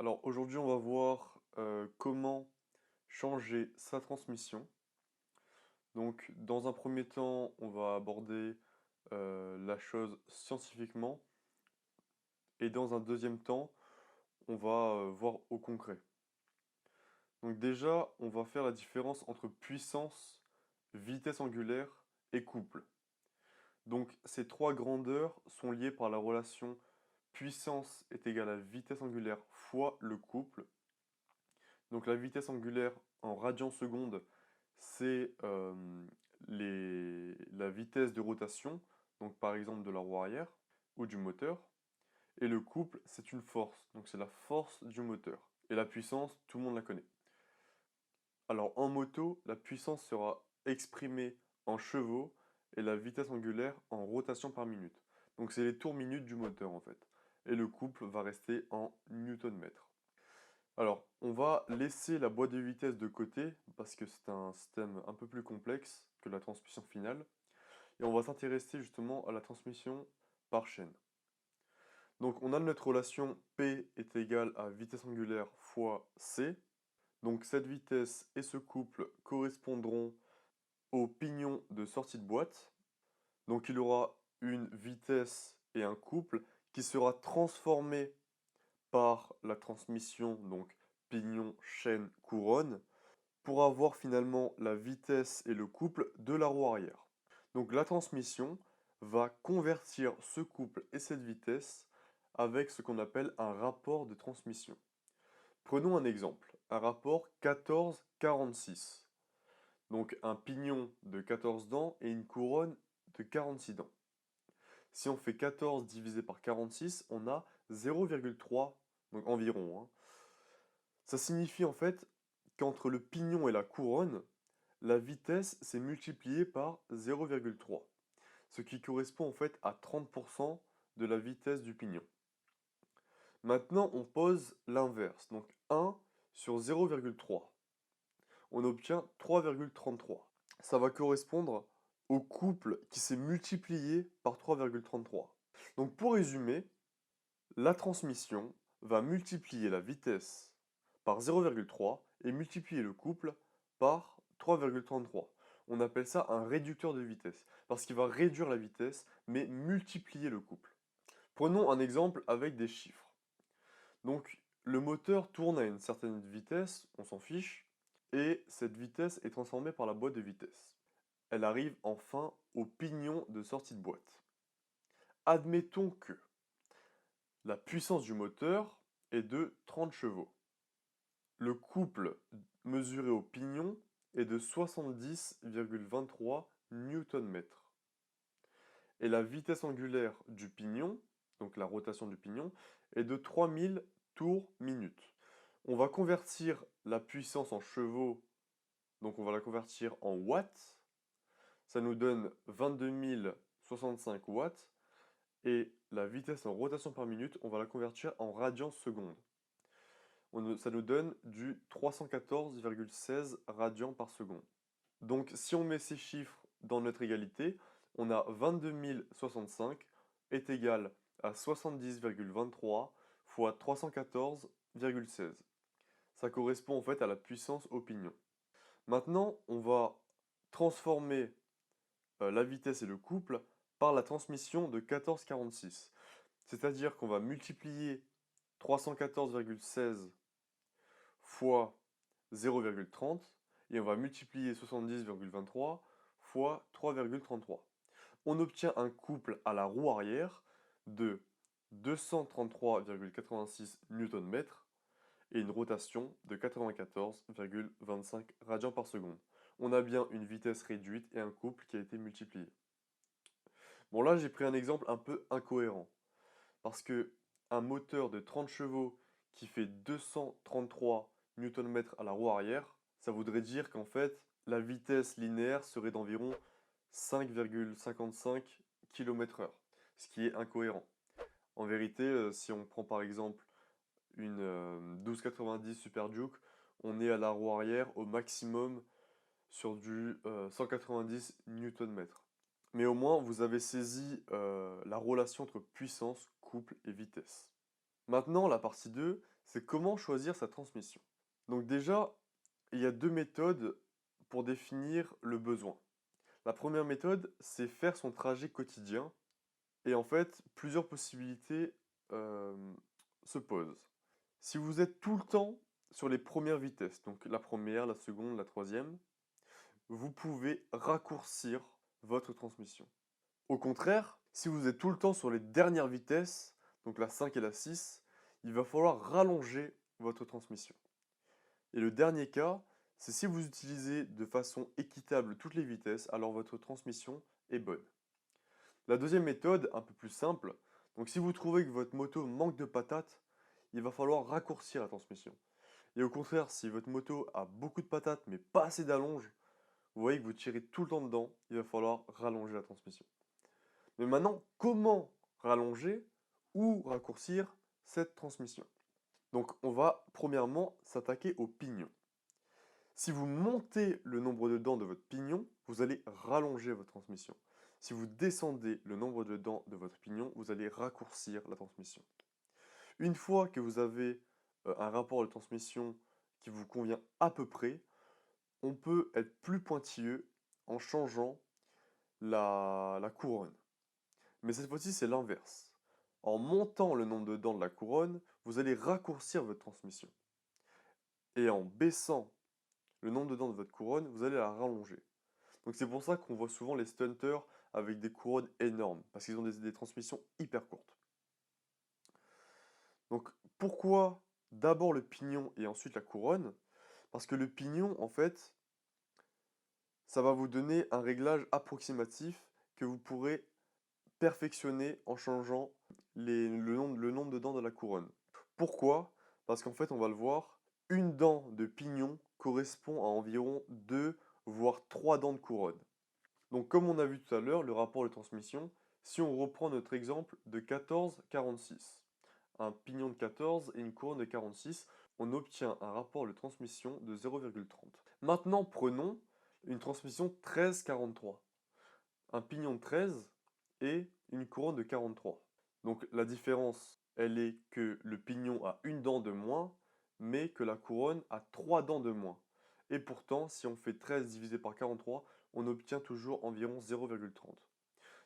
Alors aujourd'hui, on va voir comment changer sa transmission. Donc, dans un premier temps, on va aborder la chose scientifiquement, et dans un deuxième temps, on va voir au concret. Donc déjà, on va faire la différence entre puissance, vitesse angulaire et couple. Donc ces trois grandeurs sont liées par la relation puissance est égale à vitesse angulaire fois le couple. Donc la vitesse angulaire en radians secondes, c'est la vitesse de rotation, donc par exemple de la roue arrière ou du moteur. Et le couple, c'est une force, donc c'est la force du moteur. Et la puissance, tout le monde la connaît. Alors en moto, la puissance sera exprimée en chevaux et la vitesse angulaire en rotation par minute. Donc c'est les tours minutes du moteur en fait. Et le couple va rester en newton-mètre. Alors, on va laisser la boîte de vitesse de côté parce que c'est un système un peu plus complexe que la transmission finale et on va s'intéresser justement à la transmission par chaîne. Donc, on a notre relation P est égale à vitesse angulaire fois C. Donc, cette vitesse et ce couple correspondront au pignon de sortie de boîte. Donc, il y aura une vitesse et un couple qui sera transformé par la transmission, donc pignon, chaîne, couronne, pour avoir finalement la vitesse et le couple de la roue arrière. Donc la transmission va convertir ce couple et cette vitesse avec ce qu'on appelle un rapport de transmission. Prenons un exemple, un rapport 14-46. Donc un pignon de 14 dents et une couronne de 46 dents. Si on fait 14 divisé par 46, on a 0,3, donc environ, hein. Ça signifie en fait qu'entre le pignon et la couronne, la vitesse s'est multipliée par 0,3, ce qui correspond en fait à 30% de la vitesse du pignon. Maintenant, on pose l'inverse, donc 1 sur 0,3. On obtient 3,33. Ça va correspondre au couple qui s'est multiplié par 3,33. Donc pour résumer, la transmission va multiplier la vitesse par 0,3 et multiplier le couple par 3,33. On appelle ça un réducteur de vitesse, parce qu'il va réduire la vitesse, mais multiplier le couple. Prenons un exemple avec des chiffres. Donc, le moteur tourne à une certaine vitesse, on s'en fiche, et cette vitesse est transformée par la boîte de vitesse. Elle arrive enfin au pignon de sortie de boîte. Admettons que la puissance du moteur est de 30 chevaux. Le couple mesuré au pignon est de 70,23 Nm. Et la vitesse angulaire du pignon, donc la rotation du pignon, est de 3000 tours minute. On va convertir la puissance en chevaux, donc on va la convertir en watts. Ça nous donne 22 065 watts. Et la vitesse en rotation par minute, on va la convertir en radians secondes. Ça nous donne du 314,16 radians par seconde. Donc si on met ces chiffres dans notre égalité, on a 22 065 est égal à 70,23 fois 314,16. Ça correspond en fait à la puissance au pignon. Maintenant, on va transformer la vitesse et le couple par la transmission de 14,46. C'est-à-dire qu'on va multiplier 314,16 fois 0,30 et on va multiplier 70,23 fois 3,33. On obtient un couple à la roue arrière de 233,86 Nm et une rotation de 94,25 radians par seconde. On a bien une vitesse réduite et un couple qui a été multiplié. Bon là j'ai pris un exemple un peu incohérent parce que un moteur de 30 chevaux qui fait 233 Nm à la roue arrière, ça voudrait dire qu'en fait, la vitesse linéaire serait d'environ 5,55 km/h, ce qui est incohérent. En vérité, si on prend par exemple une 1290 Super Duke, on est à la roue arrière au maximum sur du 190 Nm. Mais au moins, vous avez saisi la relation entre puissance, couple et vitesse. Maintenant, la partie 2, c'est comment choisir sa transmission. Donc déjà, il y a deux méthodes pour définir le besoin. La première méthode, c'est faire son trajet quotidien. Et en fait, plusieurs possibilités euh, se posent. Si vous êtes tout le temps sur les premières vitesses, donc la première, la seconde, la troisième, vous pouvez raccourcir votre transmission. Au contraire, si vous êtes tout le temps sur les dernières vitesses, donc la 5 et la 6, il va falloir rallonger votre transmission. Et le dernier cas, c'est si vous utilisez de façon équitable toutes les vitesses, alors votre transmission est bonne. La deuxième méthode, un peu plus simple, donc si vous trouvez que votre moto manque de patates, il va falloir raccourcir la transmission. Et au contraire, si votre moto a beaucoup de patates mais pas assez d'allonge, vous voyez que vous tirez tout le temps dedans, il va falloir rallonger la transmission. Mais maintenant, comment rallonger ou raccourcir cette transmission? Donc on va premièrement s'attaquer au pignon. Si vous montez le nombre de dents de votre pignon, vous allez rallonger votre transmission. Si vous descendez le nombre de dents de votre pignon, vous allez raccourcir la transmission. Une fois que vous avez un rapport de transmission qui vous convient à peu près, on peut être plus pointilleux en changeant la couronne. Mais cette fois-ci, c'est l'inverse. En montant le nombre de dents de la couronne, vous allez raccourcir votre transmission. Et en baissant le nombre de dents de votre couronne, vous allez la rallonger. Donc c'est pour ça qu'on voit souvent les stunters avec des couronnes énormes, parce qu'ils ont des transmissions hyper courtes. Donc pourquoi d'abord le pignon et ensuite la couronne? Parce que le pignon, en fait, ça va vous donner un réglage approximatif que vous pourrez perfectionner en changeant le nombre de dents de la couronne. Pourquoi? Parce qu'en fait, on va le voir, une dent de pignon correspond à environ 2 voire 3 dents de couronne. Donc comme on a vu tout à l'heure, le rapport de transmission, si on reprend notre exemple de 14-46, un pignon de 14 et une couronne de 46, on obtient un rapport de transmission de 0,30. Maintenant prenons une transmission 13-43, un pignon de 13 et une couronne de 43. Donc la différence, elle est que le pignon a une dent de moins, mais que la couronne a 3 dents de moins. Et pourtant, si on fait 13 divisé par 43, on obtient toujours environ 0,30.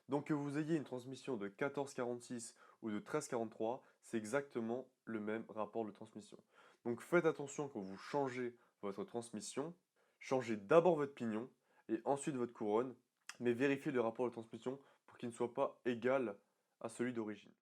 Donc que vous ayez une transmission de 14,46 ou de 13,43, c'est exactement le même rapport de transmission. Donc faites attention quand vous changez votre transmission, changez d'abord votre pignon et ensuite votre couronne, mais vérifiez le rapport de transmission pour qu'il ne soit pas égal à celui d'origine.